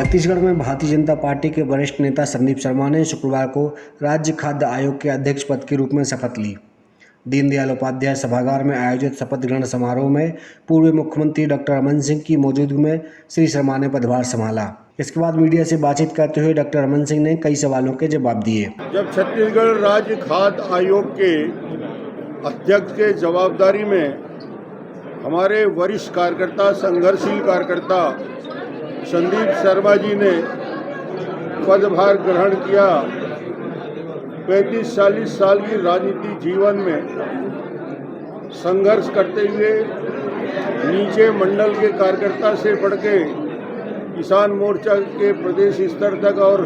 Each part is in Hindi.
छत्तीसगढ़ में भारतीय जनता पार्टी के वरिष्ठ नेता संदीप शर्मा ने शुक्रवार को राज्य खाद्य आयोग के अध्यक्ष पद के रूप में शपथ ली। दीनदयाल उपाध्याय सभागार में आयोजित शपथ ग्रहण समारोह में पूर्व मुख्यमंत्री डॉक्टर रमन सिंह की मौजूदगी में श्री शर्मा ने पदभार संभाला। इसके बाद मीडिया से बातचीत करते हुए डॉक्टर रमन सिंह ने कई सवालों के जवाब दिए। जब छत्तीसगढ़ राज्य खाद्य आयोग के अध्यक्ष के जवाबदारी में हमारे वरिष्ठ कार्यकर्ता, संघर्षशील कार्यकर्ता संदीप शर्मा जी ने पदभार ग्रहण किया, 35-40 साल की राजनीतिक जीवन में संघर्ष करते हुए नीचे मंडल के कार्यकर्ता से बढ़ के किसान मोर्चा के प्रदेश स्तर तक और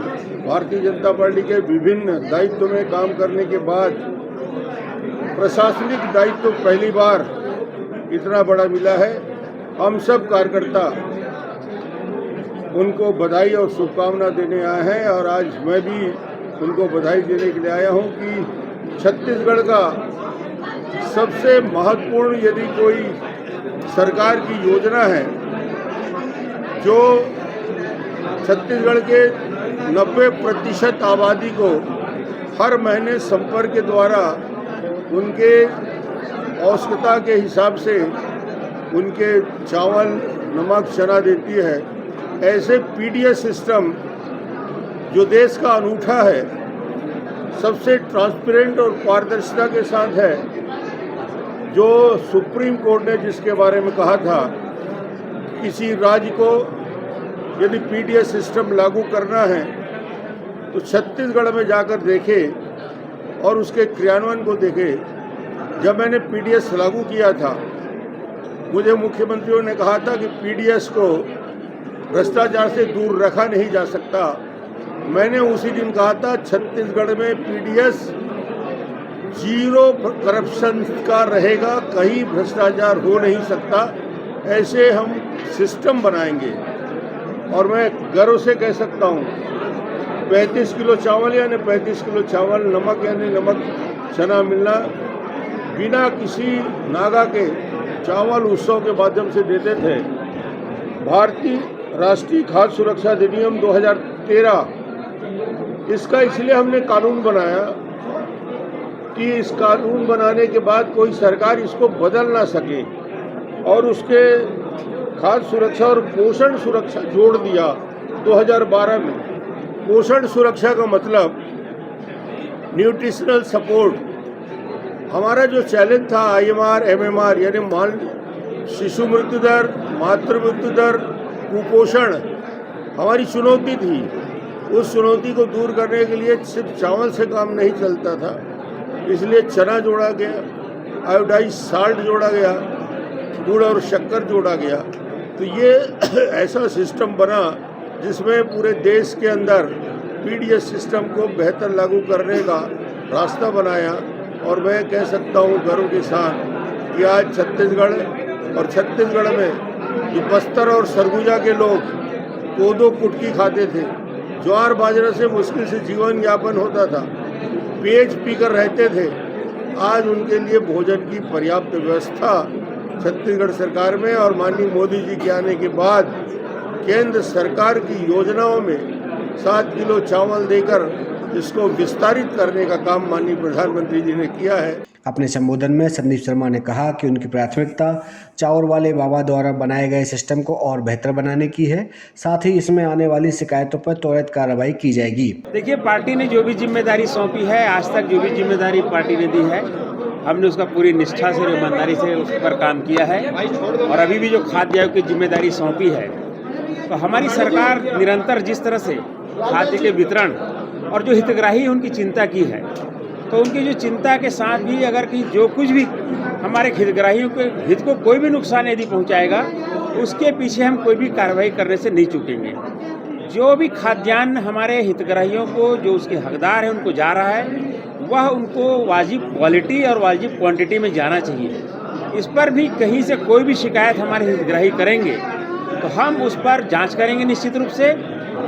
भारतीय जनता पार्टी के विभिन्न दायित्व में काम करने के बाद प्रशासनिक दायित्व पहली बार इतना बड़ा मिला है। हम सब कार्यकर्ता उनको बधाई और शुभकामना देने आए हैं और आज मैं भी उनको बधाई देने के लिए आया हूं कि छत्तीसगढ़ का सबसे महत्वपूर्ण यदि कोई सरकार की योजना है जो छत्तीसगढ़ के 90% आबादी को हर महीने संपर्क के द्वारा उनके आवश्यकता के हिसाब से उनके चावल, नमक, चना देती है, ऐसे पीडीएस सिस्टम जो देश का अनूठा है, सबसे ट्रांसपेरेंट और पारदर्शिता के साथ है, जो सुप्रीम कोर्ट ने जिसके बारे में कहा था किसी राज्य को यदि पीडीएस सिस्टम लागू करना है तो छत्तीसगढ़ में जाकर देखे और उसके क्रियान्वयन को देखे। जब मैंने पीडीएस लागू किया था, मुझे मुख्यमंत्रियों ने कहा था कि पीडीएस को भ्रष्टाचार से दूर रखा नहीं जा सकता। मैंने उसी दिन कहा था छत्तीसगढ़ में पीडीएस जीरो करप्शन का रहेगा, कहीं भ्रष्टाचार हो नहीं सकता, ऐसे हम सिस्टम बनाएंगे। और मैं गर्व से कह सकता हूँ 35 किलो चावल यानी 35 किलो चावल, नमक यानी नमक, चना मिलना बिना किसी नागा के चावल उत्सव के माध्यम से देते थे। भारतीय राष्ट्रीय खाद्य सुरक्षा अधिनियम 2013, इसका इसलिए हमने कानून बनाया कि इस कानून बनाने के बाद कोई सरकार इसको बदल ना सके और उसके खाद्य सुरक्षा और पोषण सुरक्षा जोड़ दिया 2012 में। पोषण सुरक्षा का मतलब न्यूट्रिशनल सपोर्ट। हमारा जो चैलेंज था IMR, MMR यानी शिशु मृत्यु दर, मातृ मृत्यु दर, कुपोषण हमारी चुनौती थी। उस चुनौती को दूर करने के लिए सिर्फ चावल से काम नहीं चलता था, इसलिए चना जोड़ा गया, आयोडाइज साल्ट जोड़ा गया, गुड़ और शक्कर जोड़ा गया। तो ये ऐसा सिस्टम बना जिसमें पूरे देश के अंदर पीडीएस सिस्टम को बेहतर लागू करने का रास्ता बनाया। और मैं कह सकता हूँ गर्व के साथ कि आज छत्तीसगढ़ में जो बस्तर और सरगुजा के लोग कोदो कुटकी खाते थे, ज्वार बाजरा से मुश्किल से जीवन यापन होता था, पेज पीकर रहते थे, आज उनके लिए भोजन की पर्याप्त व्यवस्था छत्तीसगढ़ सरकार में और माननीय मोदी जी के आने के बाद केंद्र सरकार की योजनाओं में 7 किलो चावल देकर इसको विस्तारित करने का काम माननीय प्रधानमंत्री जी ने किया है। अपने संबोधन में संदीप शर्मा ने कहा कि उनकी प्राथमिकता चावल वाले बाबा द्वारा बनाए गए सिस्टम को और बेहतर बनाने की है, साथ ही इसमें आने वाली शिकायतों पर त्वरित कार्रवाई की जाएगी। देखिए, पार्टी ने जो भी जिम्मेदारी सौंपी है, आज तक जो भी जिम्मेदारी पार्टी ने दी है, हमने उसका पूरी निष्ठा से और ईमानदारी से उस पर काम किया है। और अभी भी जो खाद्य आयोग की जिम्मेदारी सौंपी है, तो हमारी सरकार निरंतर जिस तरह से खाद्य के वितरण और जो हितग्राही उनकी चिंता की है, तो उनकी जो चिंता के साथ भी अगर कि जो कुछ भी हमारे हितग्राहियों के हित को कोई भी नुकसान यदि पहुंचाएगा, उसके पीछे हम कोई भी कार्रवाई करने से नहीं चूकेंगे। जो भी खाद्यान्न हमारे हितग्राहियों को जो उसके हकदार है उनको जा रहा है, वह उनको वाजिब क्वालिटी और वाजिब क्वांटिटी में जाना चाहिए। इस पर भी कहीं से कोई भी शिकायत हमारे हितग्राही करेंगे तो हम उस पर जांच करेंगे निश्चित रूप से,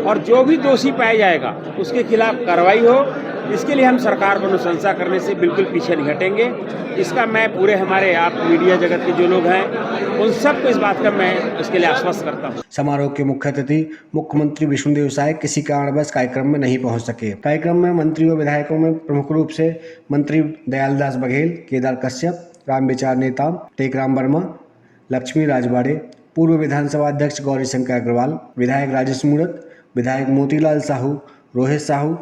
और जो भी दोषी पाया जाएगा उसके खिलाफ कार्रवाई हो इसके लिए हम सरकार को अनुशंसा करने से बिल्कुल पीछे नहीं हटेंगे। इसका मैं पूरे हमारे आप मीडिया जगत के जो लोग हैं उन सबको इस बात का मैं इसके लिए आश्वस्त करता हूँ। समारोह के मुख्य अतिथि मुख्यमंत्री विष्णुदेव साय किसी कारणवश कार्यक्रम में नहीं पहुंच सके। कार्यक्रम में मंत्री और विधायकों में प्रमुख रूप से मंत्री दयालदास बघेल, केदार कश्यप, रामविचार नेताम, टेकराम वर्मा, लक्ष्मी राजवाड़े, पूर्व विधानसभा अध्यक्ष गौरीशंकर अग्रवाल, विधायक राजेश मूणत, विधायक मोतीलाल साहू, रोहित साहू,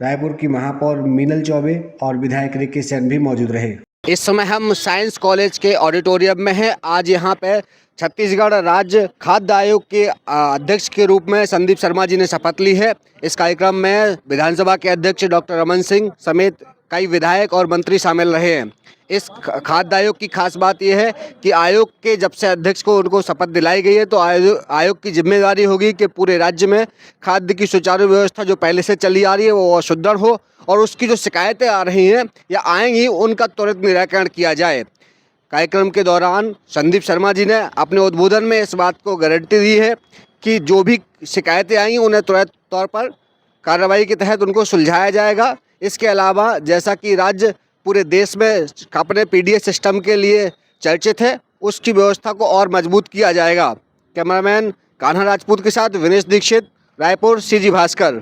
रायपुर की महापौर मीनल चौबे और विधायक रिकी सेन भी मौजूद रहे। इस समय हम साइंस कॉलेज के ऑडिटोरियम में हैं। आज यहाँ पे छत्तीसगढ़ राज्य खाद्य आयोग के अध्यक्ष के रूप में संदीप शर्मा जी ने शपथ ली है। इस कार्यक्रम में विधानसभा के अध्यक्ष डॉक्टर रमन सिंह समेत कई विधायक और मंत्री शामिल रहे हैं। इस खाद्य आयोग की खास बात यह है कि आयोग के जब से अध्यक्ष को उनको शपथ दिलाई गई है तो आयोग की जिम्मेदारी होगी कि पूरे राज्य में खाद्य की सुचारू व्यवस्था जो पहले से चली आ रही है वो सुदृढ़ हो और उसकी जो शिकायतें आ रही हैं या आएंगी उनका त्वरित निराकरण किया जाए। कार्यक्रम के दौरान संदीप शर्मा जी ने अपने उद्बोधन में इस बात को गारंटी दी है कि जो भी शिकायतें आएंगी उन्हें त्वरित तौर पर कार्रवाई के तहत उनको सुलझाया जाएगा। इसके अलावा जैसा कि राज्य पूरे देश में अपने पीडीएस सिस्टम के लिए चर्चित है, उसकी व्यवस्था को और मजबूत किया जाएगा। कैमरामैन कान्हा राजपूत के साथ विनेश दीक्षित, रायपुर, सीजी भास्कर।